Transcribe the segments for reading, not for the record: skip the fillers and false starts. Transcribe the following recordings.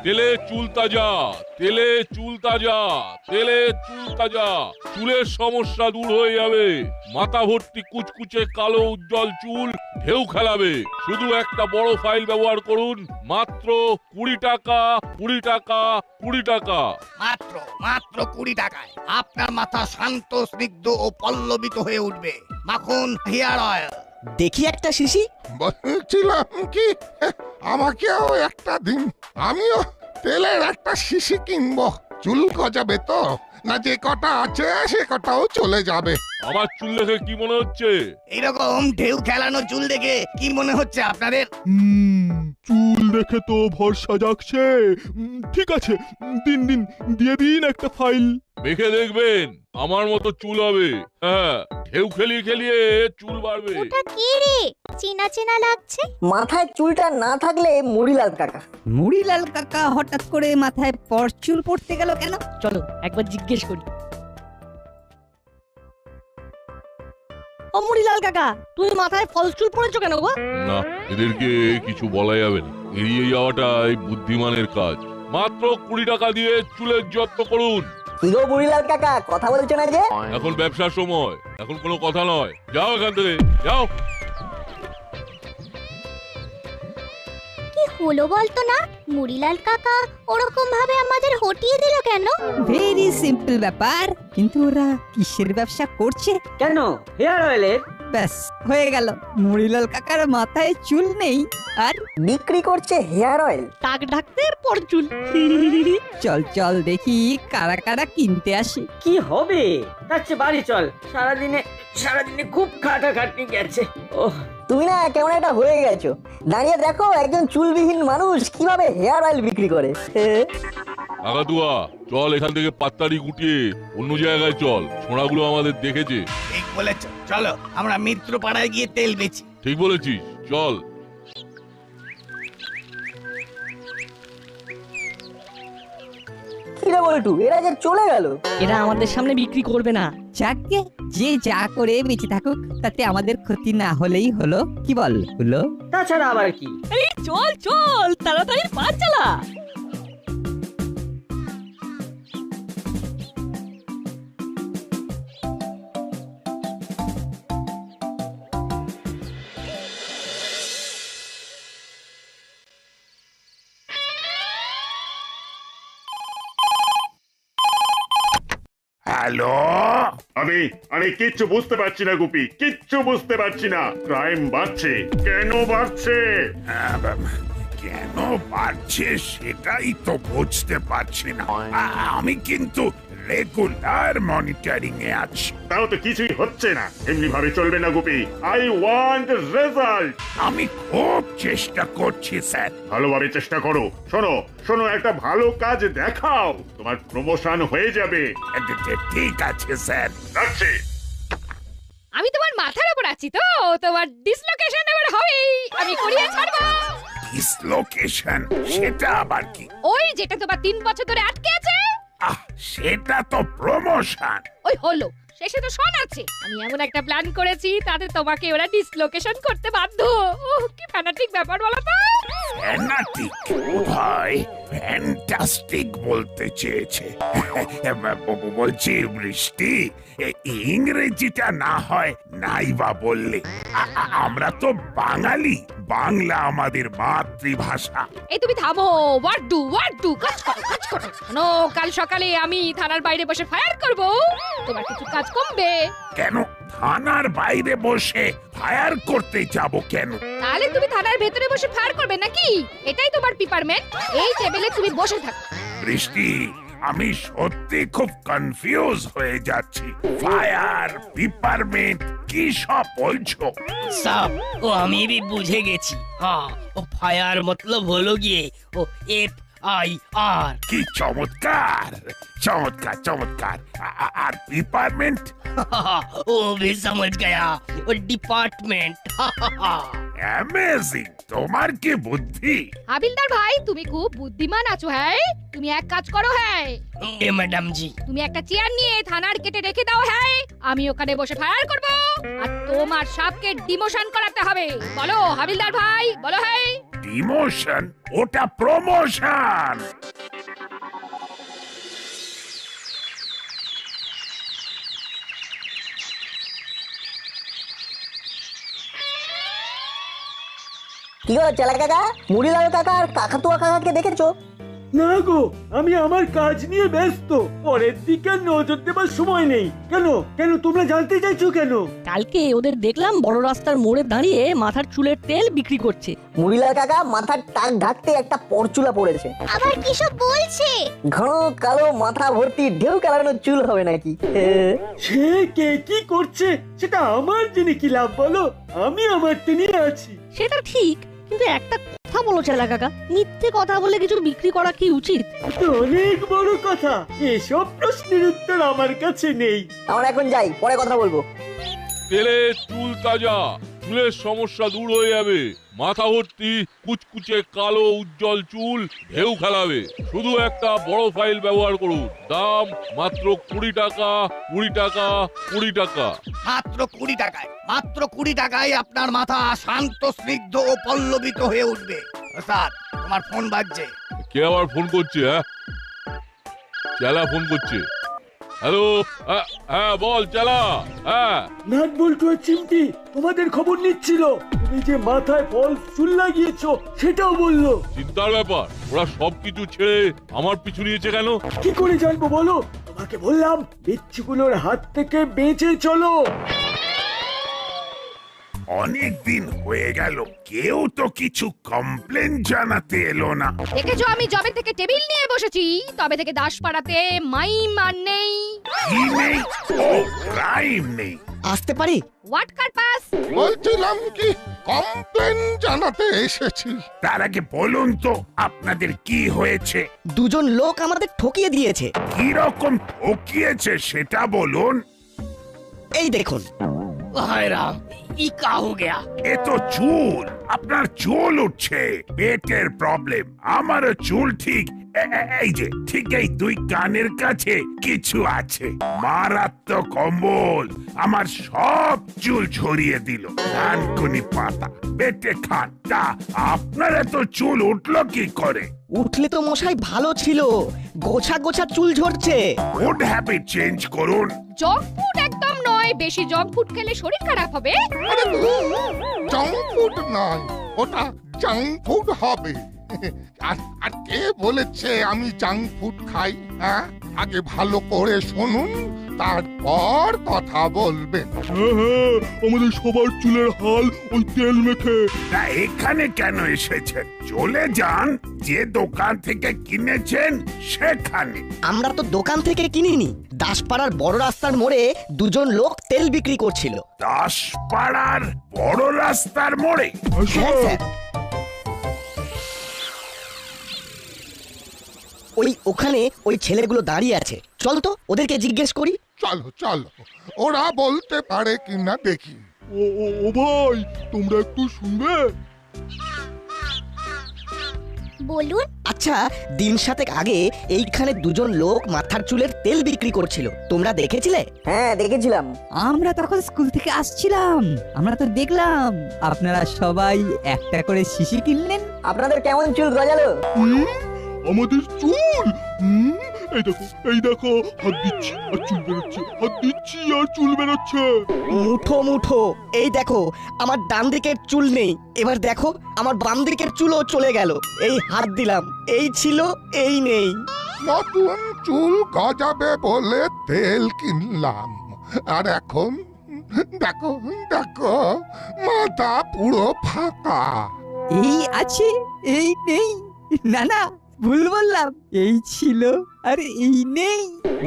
তেলে চুল তাজা, তেলে চুল তাজা, তেলে চুল তাজা। চুলের সমস্যা দূর হয়ে যাবে। মাথা ভর্তি কুচকুচে কালো উজ্জ্বল চুল ঢেউ খেলাবে। শুধু একটা বড় ফাইল ব্যবহার করুন, মাত্র 20 টাকা, 20 টাকা, 20 টাকা। মাত্র মাত্র 20 টাকায় আপনার মাথা শান্ত, স্নিগ্ধ ও পল্লবিত হয়ে উঠবে। মাখন হেয়ার অয়েল। দেখি একটা শিশি। বলছিলাম কি, আমাকেও একটা দিন, আমিও তেলের একটা শিশি কিনবো। চুল গজাবে তো, না যে কটা আছে সে কটাও চলে যাবে। আমার চুল দেখে কি মনে হচ্ছে? এইরকম ঢেউ খেলানো চুল দেখে কি মনে হচ্ছে আপনাদের? চুল দেখে তো ভরসা জাগছে। ঠিক আছে, দিন দিন দিয়ে দিন একটা ফাইল। মেখে দেখবেন আমার মতো চুল হবে। হ্যাঁ, ঢেউ খেলিয়ে খেলিয়ে চুল বাড়বে। ওটা কি রে, চেনা চেনা লাগছে। মাথায় চুলটা না থাকলে মুড়িলাল কাকা। মুড়িলাল কাকা হঠাৎ করে মাথায় পরচুল পড়তে গেল কেন? চলো একবার জিজ্ঞেস করি। ও মুড়িলাল কাকা, তুমি মাথায় ফলস চুল পড়েছো কেন গো? না, এদেরকে কিছু বলা যাবে না। এড়িয়ে যাওয়াটাই বুদ্ধিমানের কাজ। মাত্র 20 টাকা দিয়ে চুলের যত্ন করুন। কি গো মুড়িলাল কাকা, কথা বলছো না যে? এখন ব্যবসার সময়, এখন কোনো কথা নয়। যাও এখান থেকে, যাও। কি হলো বলতো না, মুড়িলাল কাকা ওরকম ভাবে আমাদের হটিয়ে দিল কেন? ভেরি সিম্পল ব্যাপার, কিন্তু ওরা কিসের ব্যবসা করছে? কেন? হেয়ার অয়েলের। ব্যাস হয়ে গেল, মুড়িলাল কাকার মাথায় চুল নেই আর বিক্রি করছে হেয়ার অয়েল। টাক ঢাকতে পরচুল। চল চল দেখি কারা কারা কিনতে আসে। কি হবে? যাচ্ছে বাড়ি চল, সারাদিনে খুব খাটাখাটনি গেছে। ওহ, তুমি না কেমন একটা হয়ে গেছো। দাঁড়িয়ে দেখো একজন চুলবিহীন মানুষ কিভাবে হেয়ার অয়েল বিক্রি করে। কাকাতুয়া, চল এখান থেকে পাত্তারি গুটিয়ে অন্য জায়গায় চল। ছোঁড়াগুলো আমাদের দেখেছে। ঠিক বলেছ, চলো আমরা মিত্র পাড়ায় গিয়ে তেল বেচি। ঠিক বলেছিস, চল। কি রে বল্টু, এরা যে চলে গেল। এরা আমাদের সামনে বিক্রি করবে না। যাকে যে যা করে বেঁচে থাকুক, তাতে আমাদের ক্ষতি না হলেই হলো। কি বল হলো? তাছাড়া আবার কি? চল চল, তাড়াতাড়ি পা চালা। হ্যালো, আমি কিচ্ছু বুঝতে পারছি না গুপি, কিচ্ছু বুঝতে পারছি না। ক্রাইম বাড়ছে, কেন বাড়ছে? কেন বাড়ছে সেটাই তো বুঝতে পারছি না। আমি কিন্তু রেগুলার মনিটরিং এ আছি। তাও তো কিছুই হচ্ছে না। এমনি ভাবে চলবে না গুপি। I want result. আমি খুব চেষ্টা করছি স্যার। ভালোভাবে চেষ্টা করো। শোনো শোনো, একটা ভালো কাজ দেখাও, তোমার প্রমোশন হয়ে যাবে। ঠিক আছে স্যার, রাখছি। আমি তোমার মাথার উপর আছি তো, তোমার ডিসলোকেশন এবার হবেই। আমি করিয়ে ছাড়বো। ডিসলোকেশন? সেটা আবার কি? ওই যেটা তোমার 3 বছর ধরে আটকে আছে। সেটা তো প্রমোশন। ওই হলো, শেষে তো শোন আছে। আমি এমন একটা প্ল্যান করেছি, তাতে তোমাকে ওরা ডিসলোকেশন করতে বাধ্য। কি ফ্যানাটিক ব্যাপার বলো তো। ফ্যানাটিক? ভাই ফ্যান্টাস্টিক বলতে চেয়েছে। বলছি বৃষ্টি, ইংরেজিটা না হয় নাইবা বললে। আমরা তো বাঙালি, বাংলা আমাদের মাতৃভাষা। এই তুমি থামো, ওয়াট ডু কাজ করো কাজ করো। শোনো, কাল সকালে আমি থানার বাইরে বসে ফায়ার করব। তোমার কিছু কাজ কমবে। কেন থানার বাইরে বসে ফায়ার করতে যাব কেন? তাহলে তুমি থানার ভেতরে বসে ফায়ার করবে নাকি? এটাই তোমার ডিপার্টমেন্ট। এই টেবিলে তুমি বসে থাকো। বৃষ্টি, আমি সত্যি খুব কনফিউজ হয়ে যাচ্ছি। ফায়ার ডিপার্টমেন্ট কি সব বলছো? সব ও আমি भी বুঝে গেছি। হ্যাঁ, ও ফায়ার মতলব হলো গিয়ে ও FIR। কি চমৎকার চমৎকার চমৎকার। আর ডিপার্টমেন্ট? ও भी समझ गया, ও ডিপার্টমেন্ট। অ্যামেজিং, তোমার কি বুদ্ধি। হাবিলদার ভাই, তুমি খুব বুদ্ধিমান আছো। হ্যাঁ, তুমি এক কাজ করো। হ্যাঁ এ ম্যাডাম জি, তুমি একটা চেয়ার নিয়ে থানার গেটে রেখে দাও। হ্যাঁ, আমি ওখানে বসে ফায়ার করব। আর তোমার সাপকে ডিমোশন করাতে হবে। বলো হাবিলদার ভাই, বলো। হ্যাঁ, ডিমোশন? ওটা প্রমোশন। কি গো চেলা কাকা, মুড়িলাল কাকা আর কাকাতুয়া কাকাকে দেখেছো? না গো, আমি আমার কাজ নিয়ে ব্যস্ত, পরের দিকে নজর দেবার সময় নেই। কেন কেন তোমরা জানতে চাইছো কেন? কালকে ওদের দেখলাম বড় রাস্তার মোড়ে দাঁড়িয়ে মাথার চুলের তেল বিক্রি করছে। মুড়িলাল কাকা মাথার টাক ঢাকতে একটা পরচুলা পড়েছে। আবার কি সব বলছে? ঘন কালো মাথা ভর্তি ঢেউ কালানো চুল হবে নাকি? সে কে কি করছে সেটা আমার জেনে কি লাভ বলো? আমি আমার নিয়ে আছি। সেটা ঠিক, কিন্তু একটা কথা বলো চেলা কাকা, মিথ্যে কথা বলে কিছু বিক্রি করা কি উচিত? তো অনেক বড় কথা, এসব প্রশ্নের উত্তর আমার কাছে নেই। আমরা এখন যাই, পরে কথা বলবো। তেলে চুল তাজা, চুলের সমস্যা দূর হয়ে যাবে। মাথা ভর্তি কুচকুচে কালো উজ্জ্বল চুল ঢেউ খেলাবে। শুধু একটা বড় ফাইল ব্যবহার করুন। দাম মাত্র 20 টাকা, 20 টাকা, 20 টাকা। মাত্র 20 টাকায়, মাত্র 20 টাকায় আপনার মাথা শান্ত, স্নিগ্ধ ও পল্লবিত হয়ে উঠবে। স্যার, তোমার ফোন বাজছে। কে আবার ফোন করছে? হ্যাঁ, চেলা ফোন করছে। হ্যালো, হ্যাঁ বল চেলা। হ্যাঁ, নাট বল্টু আর চিমটি তোমাদের খবর নিচ্ছিল। তুমি যে মাথায় ফলস চুল লাগিয়েছো সেটাও বললো। চিন্তার ব্যাপার, ওরা সবকিছু ছেড়ে আমার পিছু নিয়েছে কেন? কি করে জানবো বলো? তোমাকে বললাম বিচ্ছুগুলোর হাত থেকে বেঁচে চলো। অনেক দিন হয়ে গেল, কেউ তো কিছু কমপ্লেন জানাতে এলো না। দেখেছো, আমি জবে থেকে টেবিল নিয়ে বসেছি তবে থেকে দাসপাড়াতে মাইম আর নেই। কি নেই? ও, ক্রাইম নেই। আসতে পারি? What purpose? বলছিলাম কি, কমপ্লেন জানাতে এসেছি। তার আগে বলুন তো আপনাদের কি হয়েছে? দুজন লোক আমাদের ঠকিয়ে দিয়েছে। কি রকম ঠকিয়েছে সেটা বলুন। এই দেখুন। হায় রাম, ই কা হো গয়া? এ তো চুল, আপনার চুল উঠছে, পেটের প্রবলেম। আমারও চুল ঠিক এই যে, ঠিক এই দুই কানের কাছে কিছু আছে। মারাত্মক কম্বল আমার সব চুল ঝরিয়ে দিল। কানকুনি পাতা বেটে খান। তা আপনার এত চুল উঠলো কি করে? উঠলে তো মশাই ভালো ছিল, গোছা গোছা চুল ঝরছে। ফুড হ্যাবিট চেঞ্জ করুন। জঙ্ক ফুড একদম নয়, বেশি জঙ্ক ফুড খেলে শরীর খারাপ হবে। জাঙ্ক ফুড নয়, ওটা জাঙ্ক ফুড হবে। আর কে বলেছে আমি জাঙ্ক ফুড খাই? হ্যাঁ, আগে ভালো করে শুনুন, তারপর কথা বলবেন। হ্যাঁ হ্যাঁ, আমাদের সবার চুলের হাল ওই তেল মেখে। তা এখানে কেন এসেছেন? চলে যান, যে দোকান থেকে কিনেছেন সেখানে। আমরা তো দোকান থেকে কিনিনি, দাসপাড়ার বড় রাস্তার মোড়ে দুজন লোক তেল বিক্রি করছিল। দাসপাড়ার বড় রাস্তার মোড়ে? হ্যাঁ স্যার। ওখানে ওই ছেলেগুলো দাঁড়িয়ে আছে, চল তো ওদেরকে জিজ্ঞেস করি। চলো চলো, ওরা বলতে পারে কিনা দেখি। ও ভাই, তোমরা একটু শুনবে? বলুন। আচ্ছা, দিন সাতেক আগে এইখানে দুজন লোক মাথার চুলের তেল বিক্রি করছিল, তোমরা দেখেছিলে? হ্যাঁ দেখেছিলাম। আমরা তখন স্কুল থেকে আসছিলাম, আমরা তো দেখলাম আপনারা সবাই একটা করে শিশি কিনলেন। আপনাদের কেমন চুল গজালো? আমাদের চুল? এই দেখো, হাত দিচ্ছি আর চুল বেরোচ্ছে, হাত দিচ্ছি আর চুল বেরোচ্ছে। মুঠো মুঠো। এই দেখো, আমার ডান দিকের চুল নেই, এবার দেখো আমার বাম দিকের চুলও চলে গেল। এই হাত দিলাম, এই ছিল, এই নেই। নতুন চুল গজাবে বলে তেল কিনলাম, আর এখন দেখো দেখো, মাথা পুরো ফাঁকা। এই আছে, এই নেই। না না, ভুল বললাম, এই ছিল আর এই নেই।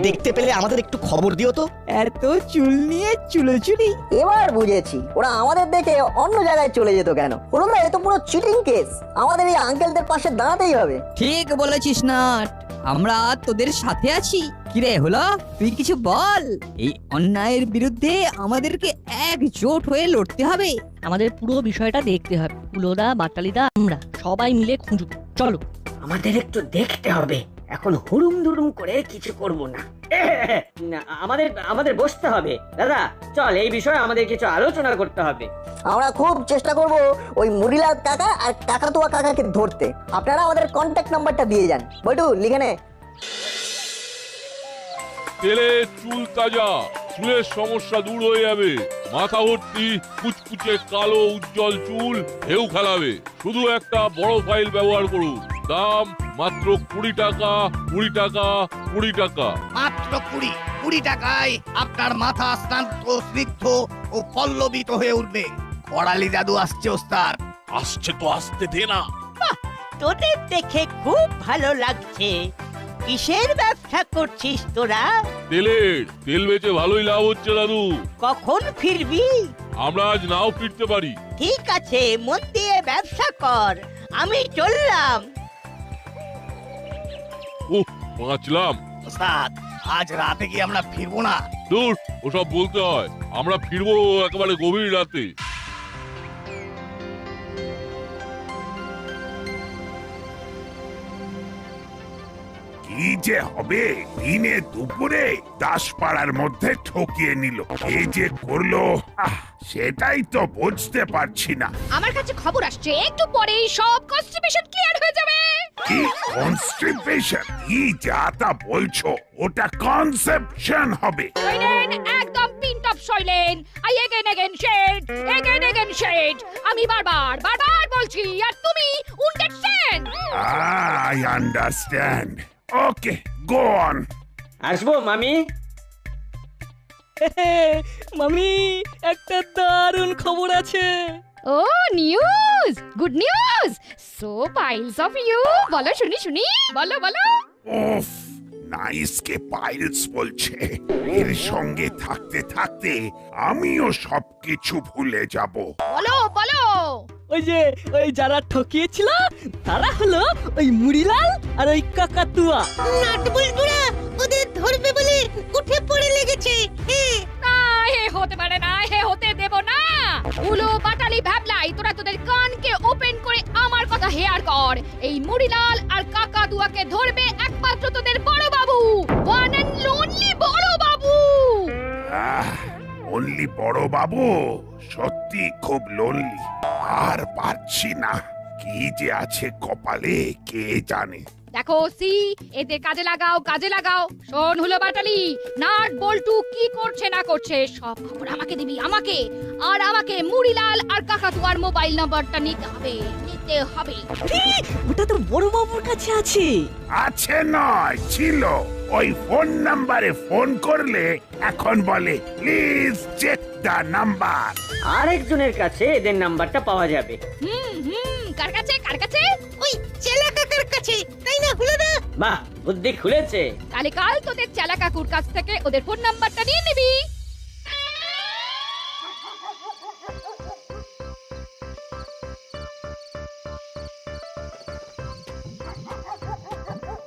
দেখতে পেলে আমাদের একটু খবর দিও তো। এত চুল নিয়ে চুলোচুরি। এবার বুঝেছি ওরা আমাদের দেখে অন্য জায়গায় চলে যেত কেন। ওরা এত পুরো চিটিং কেস, আমাদের এই আঙ্কেলদের পাশে দাঁড়াতেই হবে। ঠিক বলেছিস না, আমরা তোদের সাথে আছি। কিরে হলো, তুই কিছু বল। এই অন্যায়ের বিরুদ্ধে আমাদেরকে একজোট হয়ে লড়তে হবে। আমাদের পুরো বিষয়টা দেখতে হবে। কুলোদা, বাটালিদা, আমরা সবাই মিলে খুঁজব। চলো। আমাদের একটু দেখতে হবে, এখন হুড়ুম দুড়ুম করে কিছু করব না। আমাদের বসতে হবে। দাদা চল, এই বিষয়ে আমাদের কিছু আলোচনা করতে হবে। আমরা খুব চেষ্টা করব ওই মুড়িলাল কাকা আর কাকাতুয়া কাকাকে ধরতে। আপনারা আমাদের কন্ট্যাক্ট নাম্বারটা দিয়ে যান। বটু লিখে নে। তেলে চুল তাজা, চুলের সমস্যা দূর হয়ে যাবে। মাথা ভর্তি কুচকুচে কালো উজ্জ্বল চুল ঢেউ খেলাবে। শুধু একটা বড় ফাইল ব্যবহার করুন। দাম মাত্র 20 টাকা, 20 টাকা, 20 টাকা। মাত্র 20 টাকায় আপনার মাথা শান্ত, স্নিগ্ধ ও পল্লবিত হয়ে উঠবে। করালি জাদু আসছে ওস্তাদ। আসছে তো আসতে দে না। তোদের দেখে খুব ভালো লাগছে। কিসের ব্যবসা করছিস তোরা? তেল বেচে ভালোই লাভ হচ্ছে দাদু। কখন ফিরবি? আমরা আজ নাও ফিরতে পারি। ঠিক আছে, মন দিয়ে ব্যবসা কর, আমি চললাম। বাঁচলাম। ওস্তাদ, আজ রাতে কি আমরা ফিরবো না? দূর, ওসব বলতে হয়। আমরা ফিরবো একেবারে গভীর রাতে। কি যে হবে দিনে দুপুরে দাসপাড়ার মধ্যে ঠকিয়ে নিল। এই যে করলো, সেটাই তো বুঝতে পারছি না। আমার কাছে খবর আসছে একটু পরেই সব কনস্টিপেশন ক্লিয়ার হয়ে যাবে। কি কনস্টিপেশন? কি যা তা বলছো? ওটা কনসেপশন হবে। শৈলেন, একদম pin top Shailen. I again said. আমি বারবার বলছি আর তুমি understand. I understand. Okay, go on. আসবো মামি? মামি, একটা দারুণ খবর আছে। Oh news, good news. So piles of you. বলো শুনি। বলো। উফ, নাইসকে পাইলস বলছে। এর সঙ্গে থাকতে থাকতে আমিও সবকিছু ভুলে যাব। বলো। ওই যারা ঠকিয়েছিল তারা হলো ওই মুড়িলাল আর ওই কাকাতুয়া। নাটবল্টুরা ওদের ধরবে বলে উঠে পড়ে লেগেছে। না, হে হতে পারে না, হে হতে দেব না। উলো বাটালি ভাবলাই, তোরা তোদের কানকে ওপেন করে আমার কথা হেয়ার কর। এই মুড়িলাল আর কাকাতুয়াকে ধরবে একমাত্র তোদের বড় বাবু, ওয়ান এন্ড অনলি বড় বাবু। অনলি বড় বাবু? সত্যি খুব লোনলি। আর পারছি না। কি যে আছে কপালে কে জানে। দেখো সি, এদের কাজে লাগাও। শোন হলো বাটালি, নাট বল্টু কি করছে না করছে সব খবর আমাকে দিবি, আমাকে মুড়িলাল আর কাকাতুয়ার মোবাইল নাম্বারটা নিতে হবে। ওটা তো বড় বাবুর কাছে আছে। আছে নয়, ছিল। ওই ফোন নাম্বারে ফোন করলে এখন বলে প্লিজ চেক দা নাম্বার। আরেকজনের কাছে এদের নাম্বারটা পাওয়া যাবে। কার কাছে? ওই চেলা কাকার কাছে, তাই না হুলোদা? বাহ, বুদ্ধি খুলেছে। তাহলে কাল তোদের চেলা কাকুর কাছ থেকে ওদের ফোন নাম্বারটা নিয়ে নিবি।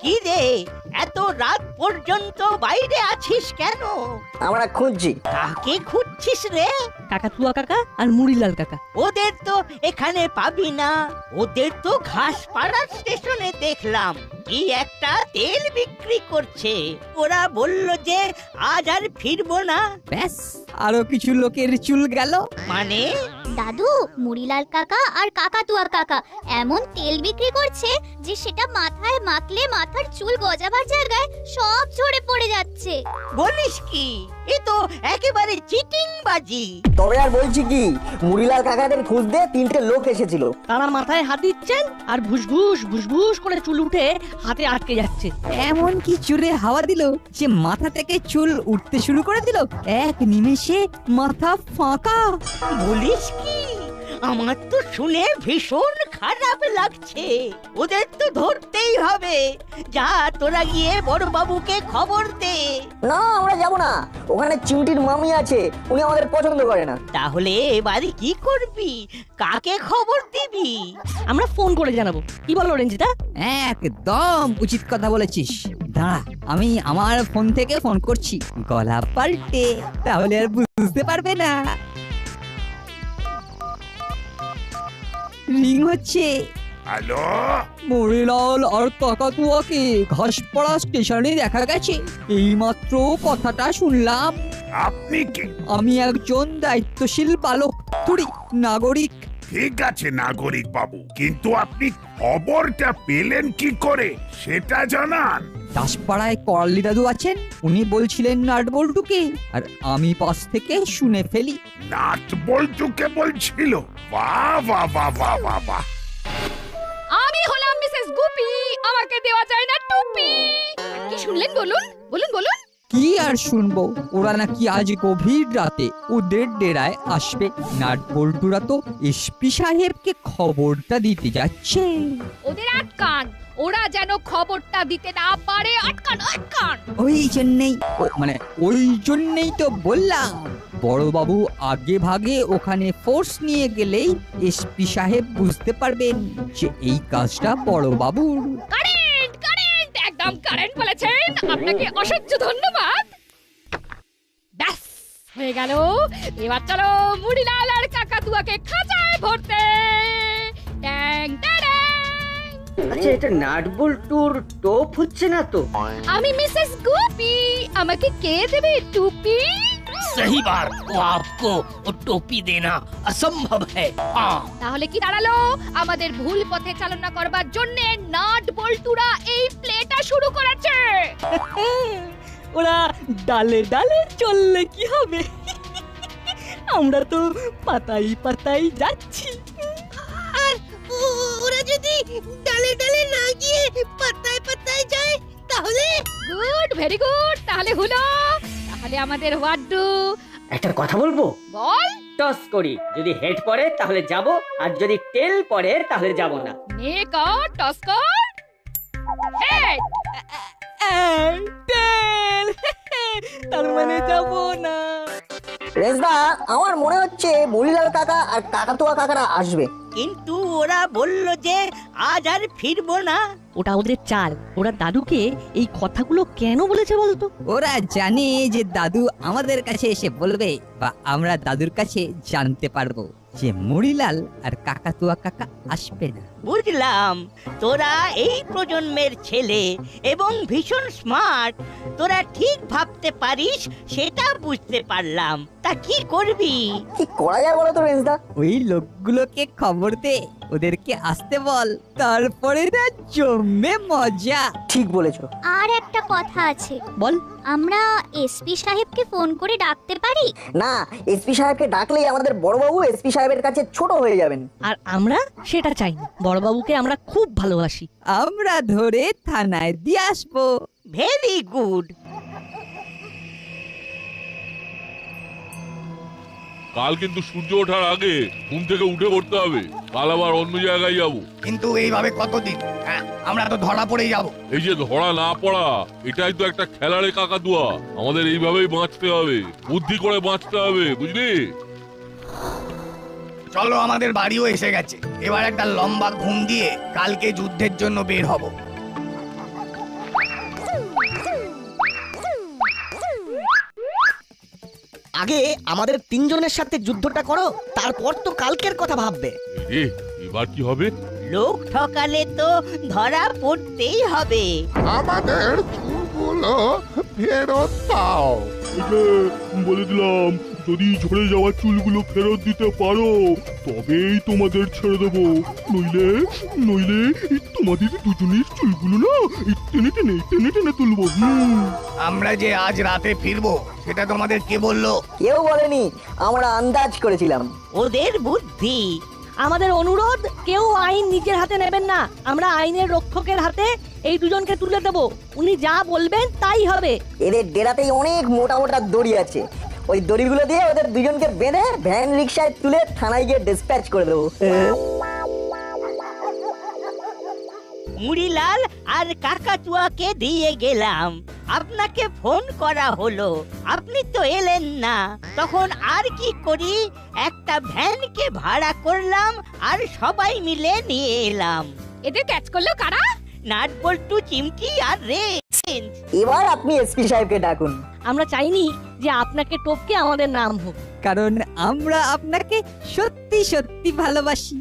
কি রে, এত রাত পর্যন্ত বাইরে আছিস কেন? আমরা খুঁজছি। কাকে খুঁজছিস রে? কাকাতুয়া কাকা আর মুড়িলাল কাকা। ওদের তো এখানে পাবি না। ওদের তো ঘাসপাড়া স্টেশনে দেখলাম কি একটা তেল বিক্রি করছে। ওরা বলল যে আজ আর ফিরবো না। ব্যাস, আরো কিছু লোকের চুল গেল। মানে? দাদু, মুড়িলাল কাকা আর কাকাতুয়া কাকা এমন তেল বিক্রি করছে যে সেটা মাথায় মাখলে মাথার চুল গজাবার জায়গায় সব ঝরে পড়ে যাচ্ছে। বলিস কি? এ তো একেবারে চিটিং বাজি। তবে আর বলছি কি, মুড়িলাল কাকাদের খুঁজতে 3টে লোক এসেছিল। তারা মাথায় হাত দিচ্ছেন আর ভুসভুস করে চুল উঠে হাতে আটকে যাচ্ছে। এমন কি জোরে হাওয়া দিল যে মাথা থেকে চুল উঠতে শুরু করে দিল। এক নিমেষে মাথা ফাঁকা। বলিস কি? আমার তো শুনে ভীষণ খারাপ লাগছে। ওদের তো ধরতেই হবে। যা, তোরা গিয়ে বড় বাবুকে খবর দে। না, আমরা যাব না। ওখানে চিমটির মামি আছে, উনি আমাদের পছন্দ করে না। তাহলে এবারে কি করবি? কাকে খবর দিবি? আমরা ফোন করে জানাবো। কি বলো রঞ্জিতা? একদম উচিত কথা বলেছিস। দাঁড়া, আমি আমার ফোন থেকে ফোন করছি, গলা পাল্টে, তাহলে আর বুঝতে পারবে না। রিং হচ্ছে। হ্যালো, মুড়িলাল আর কাকাতুয়াকে ঘাসপাড়া স্টেশনে দেখা গেছে। এইমাত্র কথাটা শুনলাম। আপনি কে? আমি একজন দায়িত্বশীল বালক, নাগরিক। ঠিক আছে নাগরিক বাবু, কিন্তু আপনি খবরটা পেলেন কি করে সেটা জানান। দাসপাড়ায় করালি দাদু আছেন, উনি বলছিলেন নাটবল্টুকে, আর আমি পাশ থেকে শুনে ফেলি। নাট বল্টুকে বলছিল? বাহ বাহ বাহ বাহ বাহ বাহ। আমি হলাম মিসেস গুপি, আমাকে দেওয়া যায় না টুপি। কি শুনলেন বলুন বলুন বলুন। কি আর শুনবো, ওরা নাকি আজ গভীর রাতে ওদের ডেরায় আসবে। নাটবল্টুরা তো এসপি সাহেবকে খবরটা দিতে যাচ্ছে। ওদের আটকান, ওরা যেন খবরটা দিতে না পারে। আটকান আটকান। ওই জন্যই তো বললাম, বড়বাবু আগে ভাগে ওখানে ফোর্স নিয়ে গেলেই এসপি সাহেব বুঝতে পারবেন যে এই কাজটা বড়বাবুর। কারেন্ট কারেন্ট, একদম কারেন্ট বলেছেন। আপনাকে অসংখ্য ধন্যবাদ। ব্যাস হয়ে গেল। এবার চলো মুড়িলাল আর কাকাতুয়াকে খাঁচায় ভরতে। ট্যাং ট্যাং। আচ্ছা, এটা নাটবল্টুর টোপ হচ্ছে না তো? আমি মিসেস গুপি, আমাকে কে দেবে টুপি? सही बार वो आपको वो टोपी देना असंभव है। তাহলে কি দাঁড়ালো? আমাদের ভুল পথে চালনা করবার জন্য নাট বল্টুরা এই প্লেটা শুরু করেছে। ওরা ডালে ডালে চললে কি হবে? আমরা তো পাতাই পাতাই যাচ্ছি। আর ওরা যদি ডালে ডালে না গিয়ে পাতায় পাতায় যায় তাহলে? Good, very good. তাহলে হলো, তাহলে আমাদের হোয়াট ডু? একটা কথা বলবো? বল। টস করি, যদি হেড পড়ে তাহলে যাব, আর যদি টেল পড়ে তাহলে যাব না। নে কর, টস কর। হেড। টেল। তার মানে যাব না। রেজদা, আমার মনে হচ্ছে মুড়িলাল কাকা আর কাকাতুয়া কাকারা আসবে। কিন্তু ওরা বলল যে আজ আর ফিরবো না। ওটা ওদের চাল। ওরা দাদুকে এই কথাগুলো কেন বলেছে বলতো? ওরা জানে যে দাদু আমাদের কাছে এসে বলবে, বা আমরা দাদুর কাছে জানতে পারবো যে মুড়িলাল আর কাকাতুয়া কাকা আসবে না। বুঝলাম, তোরা এই প্রজন্মের ছেলে এবং ভীষণ স্মার্ট। তোরা ঠিক ভাবতে পারিস সেটা বুঝতে পারলাম। তা কি করবি? কি করা যায় বলো তো রেজদা? ওই লোকগুলোকে খবর দে, ওদেরকে আসতে বল, তারপরে না জমে মজা। ঠিক বলেছো। আর একটা কথা আছে। বল। আমরা এসপি সাহেবকে ফোন করে ডাকতে পারি? না, এসপি সাহেবকে ডাকলেই আমাদের বড়বাবু এসপি সাহেবের কাছে ছোট হয়ে যাবেন। আর আমরা সেটা চাই না। বড়বাবুকে আমরা খুব ভালোবাসি। আমরা ধরে থানায় দিয়ে আসবো। Very good. কাল কিন্তু সূর্য ওঠার আগে ঘুম থেকে উঠে পড়তে হবে, কাল আবার অন্য জায়গায় যাবো। কিন্তু এইভাবে কতদিন? আমরা তো ধরা পড়ে যাব। এই যে ধরা না পড়া, এটাই তো একটা খেলারে কাকাতুয়া। আমাদের এইভাবেই বাঁচতে হবে, বুদ্ধি করে বাঁচতে হবে, বুঝলি? চলো, আমাদের বাড়িও এসে গেছে। এবার একটা লম্বা ঘুম দিয়ে কালকে যুদ্ধের জন্য বের হব। আগে আমাদের তিনজনের সাথে যুদ্ধটা করো, তারপর তো কালকের কথা ভাববে। এবার কি হবে? লোক ঠকালে তো ধরা পড়তেই হবে। আমাদের চুলগুলো ফেরত দাও। বলে দিলাম, যদি ঝরে যাওয়া চুলগুলো ফেরত দিতে পারো তবেই তোমাদের ছেড়ে দেবো, নইলে নইলে তোমাদের দুজনের চুলগুলো না টেনে টেনে টেনে টেনে তুলবো। আমরা যে আজ রাতে ফিরবো সেটা তোমাদের কে বললো? কেউ বলেনি, আমরা আন্দাজ করেছিলাম। ওদের বুদ্ধি। আমাদের অনুরোধ, কেউ আইন নিজের হাতে নেবেন না। আমরা আইনের রক্ষকের হাতে এই দুজনকে তুলে দেব। উনি যা বলবেন তাই হবে। এদের ডেরাতেই অনেক মোটা মোটা দড়ি আছে, ওই দড়িগুলো দিয়ে ওদের দুজনকে বেঁধে ভ্যান রিক্সায় তুলে থানায় গিয়ে ডিসপ্যাচ করে দেবো। মুড়িলাল আর কাকাতুয়াকে দিয়ে গেলাম। আপনাকে ফোন করা হলো, আপনি তো এলেন না। তখন আর কি করি, একটা ভ্যানকে ভাড়া করলাম আর সবাই মিলে নিয়ে এলাম। এদের ক্যাচ করলো কারা? নাটবল্টু, চিমটি আর রেঞ্জ। এবার আপনি এসপি সাহেবকে ডাকুন। আমরা চাইনি যে আপনাকে টপকে আমাদের নাম হোক, কারণ আমরা আপনাকে সত্যি সত্যি ভালোবাসি।